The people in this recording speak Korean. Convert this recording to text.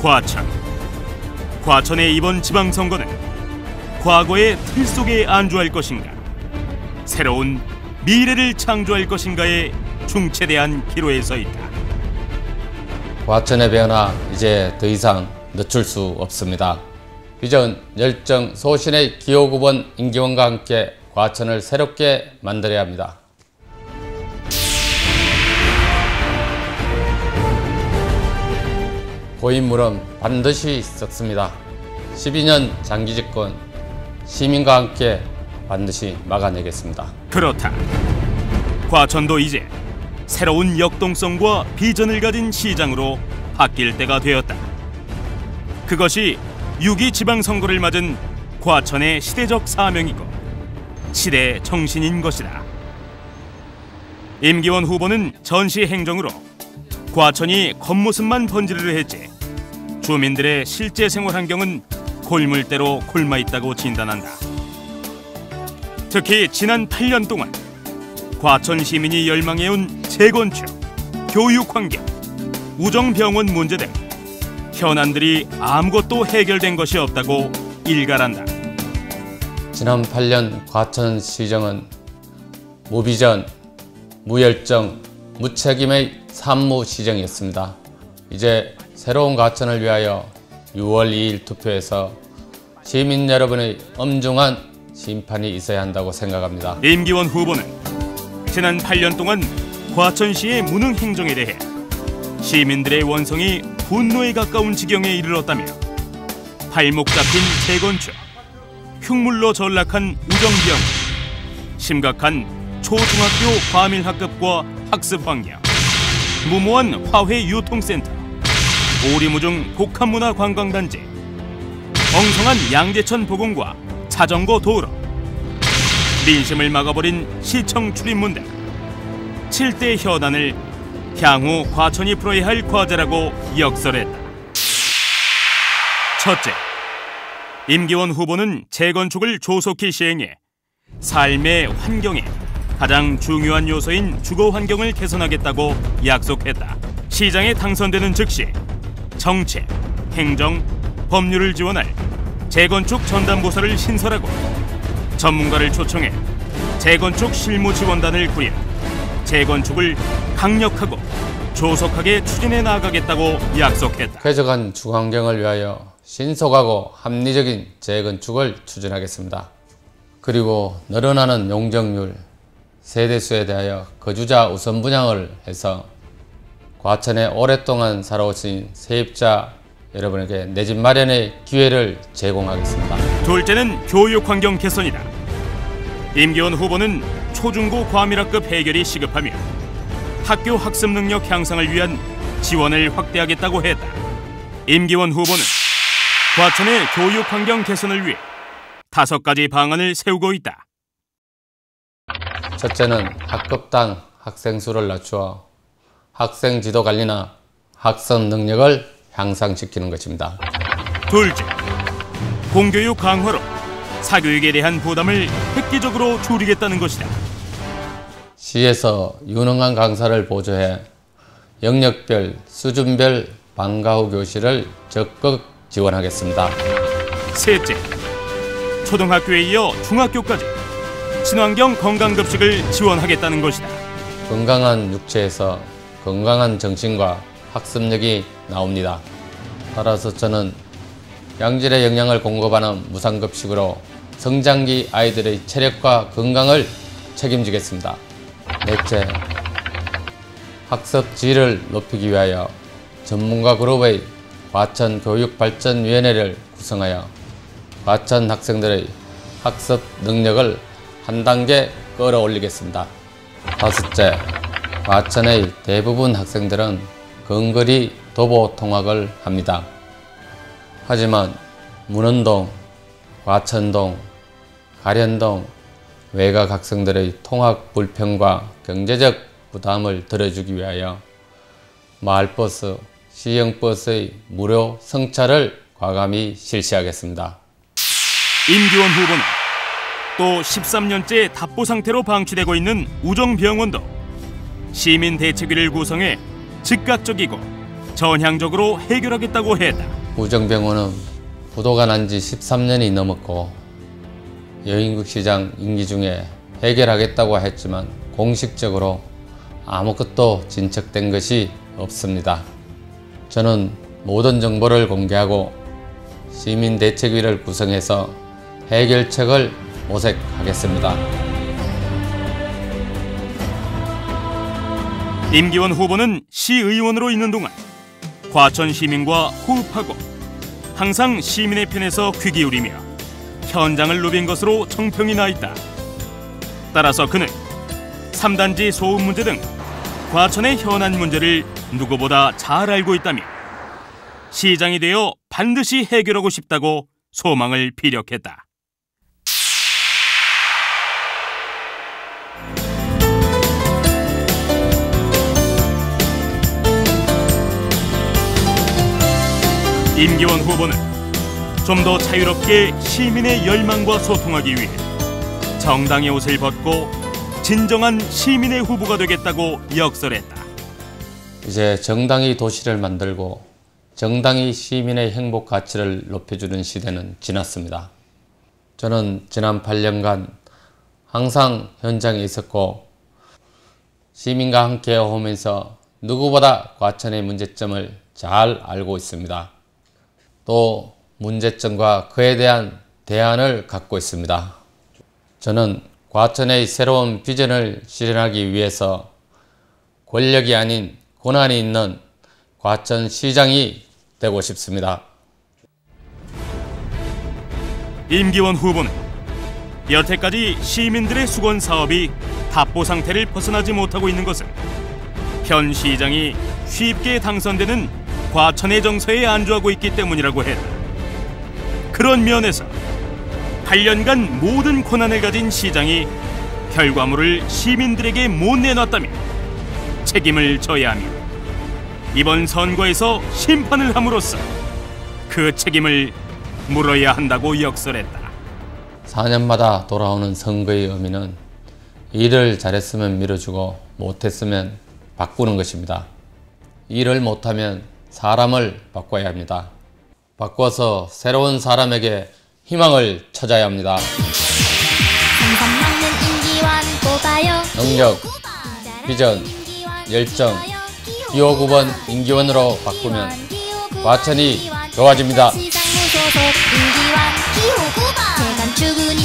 과천. 과천의 이번 지방선거는 과거의 틀 속에 안주할 것인가, 새로운 미래를 창조할 것인가에 중체대한 기로에 서 있다. 과천의 변화 이제 더 이상 늦출 수 없습니다. 비전, 열정, 소신의 기호구번 임기원과 함께 과천을 새롭게 만들어야 합니다. 고인물은 반드시 썩습니다. 12년 장기 집권, 시민과 함께 반드시 막아내겠습니다. 그렇다. 과천도 이제 새로운 역동성과 비전을 가진 시장으로 바뀔 때가 되었다. 그것이 6.2 지방선거를 맞은 과천의 시대적 사명이고 시대의 정신인 것이다. 임기원 후보는 전시 행정으로 과천이 겉모습만 번지르르 했지 주민들의 실제 생활 환경은 골물대로 곪아 있다고 진단한다. 특히 지난 8년 동안 과천 시민이 열망해온 재건축, 교육 환경, 우정병원 문제 등 현안들이 아무것도 해결된 것이 없다고 일갈한다. 지난 8년 과천시정은 무비전, 무열정, 무책임의 산무시정이었습니다. 이제 새로운 과천을 위하여 6월 2일 투표에서 시민 여러분의 엄중한 심판이 있어야 한다고 생각합니다. 임기원 후보는 지난 8년 동안 과천시의 무능 행정에 대해 시민들의 원성이 분노에 가까운 지경에 이르렀다며 발목 잡힌 재건축, 흉물로 전락한 우정병원, 심각한 초중학교 과밀학급과 학습 환경, 무모한 화훼 유통센터, 오리무중 복합문화관광단지, 엉성한 양재천 보건과 자전거 도로, 민심을 막아버린 시청 출입문 등 7대 현안을 향후 과천이 풀어야 할 과제라고 역설했다. 첫째, 임기원 후보는 재건축을 조속히 시행해 삶의 환경에 가장 중요한 요소인 주거 환경을 개선하겠다고 약속했다. 시장에 당선되는 즉시 정책, 행정, 법률을 지원할 재건축 전담부서를 신설하고 전문가를 초청해 재건축 실무 지원단을 꾸려 재건축을 강력하고 조속하게 추진해 나가겠다고 약속했다. 쾌적한 주거환경을 위하여 신속하고 합리적인 재건축을 추진하겠습니다. 그리고 늘어나는 용적률, 세대수에 대하여 거주자 우선 분양을 해서 과천에 오랫동안 살아오신 세입자 여러분에게 내 집 마련의 기회를 제공하겠습니다. 둘째는 교육 환경 개선이다. 임기원 후보는 초중고 과밀학급 해결이 시급하며 학교 학습 능력 향상을 위한 지원을 확대하겠다고 했다. 임기원 후보는 과천의 교육 환경 개선을 위해 5가지 방안을 세우고 있다. 첫째는 학급당 학생 수를 낮추어 학생 지도 관리나 학습 능력을 향상시키는 것입니다. 둘째, 공교육 강화로 사교육에 대한 부담을 획기적으로 줄이겠다는 것이다. 시에서 유능한 강사를 보조해 영역별, 수준별 방과 후 교실을 적극 지원하겠습니다. 셋째, 초등학교에 이어 중학교까지 친환경 건강급식을 지원하겠다는 것이다. 건강한 육체에서 건강한 정신과 학습력이 나옵니다. 따라서 저는 양질의 영양을 공급하는 무상급식으로 성장기 아이들의 체력과 건강을 책임지겠습니다. 넷째, 학습 질을 높이기 위하여 전문가 그룹의 과천 교육발전위원회를 구성하여 과천 학생들의 학습 능력을 한 단계 끌어올리겠습니다. 다섯째, 과천의 대부분 학생들은 근거리 도보 통학을 합니다. 하지만 문헌동, 과천동, 가련동, 외곽 학생들의 통학 불편과 경제적 부담을 덜어주기 위하여 마을버스, 시형버스의 무료 승차를 과감히 실시하겠습니다. 임기원 후보는 또 13년째 답보 상태로 방치되고 있는 우정병원도 시민 대책위를 구성해 즉각적이고 전향적으로 해결하겠다고 했다. 우정병원은 부도가 난 지 13년이 넘었고 여인국 시장 임기 중에 해결하겠다고 했지만 공식적으로 아무것도 진척된 것이 없습니다. 저는 모든 정보를 공개하고 시민대책위를 구성해서 해결책을 모색하겠습니다. 임기원 후보는 시의원으로 있는 동안 과천 시민과 호흡하고 항상 시민의 편에서 귀 기울이며 현장을 누빈 것으로 정평이 나 있다. 따라서 그는 3단지 소음 문제 등 과천의 현안 문제를 누구보다 잘 알고 있다며 시장이 되어 반드시 해결하고 싶다고 소망을 피력했다. 임기원 후보는 좀 더 자유롭게 시민의 열망과 소통하기 위해 정당의 옷을 벗고 진정한 시민의 후보가 되겠다고 역설했다. 이제 정당이 도시를 만들고 정당이 시민의 행복 가치를 높여주는 시대는 지났습니다. 저는 지난 8년간 항상 현장에 있었고 시민과 함께 오면서 누구보다 과천의 문제점을 잘 알고 있습니다. 또 문제점과 그에 대한 대안을 갖고 있습니다. 저는 과천의 새로운 비전을 실현하기 위해서 권력이 아닌 권한이 있는 과천시장이 되고 싶습니다. 임기원 후보는 여태까지 시민들의 수건 사업이 답보 상태를 벗어나지 못하고 있는 것은 현 시장이 쉽게 당선되는 과천의 정서에 안주하고 있기 때문이라고 했다. 그런 면에서 8년간 모든 권한을 가진 시장이 결과물을 시민들에게 못 내놨다면 책임을 져야 하며 이번 선거에서 심판을 함으로써 그 책임을 물어야 한다고 역설했다. 4년마다 돌아오는 선거의 의미는 일을 잘했으면 밀어주고 못했으면 바꾸는 것입니다. 일을 못하면 사람을 바꿔야 합니다. 바꿔서 새로운 사람에게 희망을 찾아야 합니다. 능력, 비전, 열정, 기호 9번 임기원으로 바꾸면 과천이 좋아집니다. 재간 출근